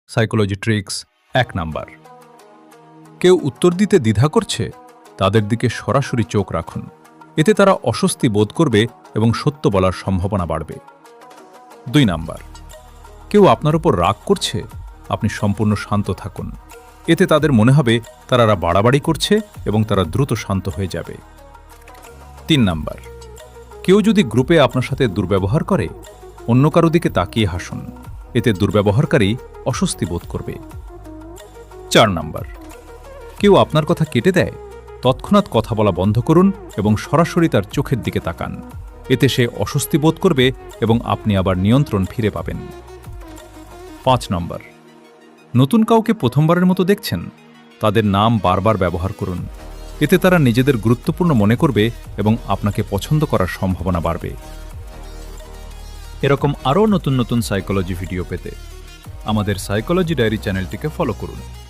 Psychology tricks ১ number. কেউ উত্তর দিতে দ্বিধা করছে, তাদের দিকে সরাসরি চোখ রাখুন। এতে তারা অস্বস্তি বোধ করবে এবং সত্য বলার সম্ভাবনা বাড়বে। ২ নাম্বার। কেউ আপনার উপর রাগ করছে, আপনি সম্পূর্ণ শান্ত থাকুন। এতে তাদের মনে হবে তারা বাড়াবাড়ি করছে এবং তারা দ্রুত শান্ত হয়ে যাবে। ৩ নাম্বার। কেউ যদি গ্রুপে আপনার সাথে দুর্ব্যবহার করে, অন্য কারো দিকে তাকিয়ে হাসুন। এতে দুর্ব্যবহারকারী অস্বস্তি বোধ করবে। ৪ নাম্বার। কেউ আপনার কথা কেটে দেয়, তৎক্ষণাৎ কথা বলা বন্ধ করুন এবং সরাসরি তার চোখের দিকে তাকান। এতে সে অস্বস্তি বোধ করবে এবং আপনি আবার নিয়ন্ত্রণ ফিরে পাবেন। ৫ নম্বর। নতুন কাউকে প্রথমবারের মতো দেখছেন, তাদের নাম বারবার ব্যবহার করুন। এতে তারা নিজেদের গুরুত্বপূর্ণ মনে করবে এবং আপনাকে পছন্দ করার সম্ভাবনা বাড়বে। এরকম আরও নতুন নতুন সাইকোলজি ভিডিও পেতে আমাদের সাইকোলজি ডায়েরি চ্যানেলটিকে ফলো করুন।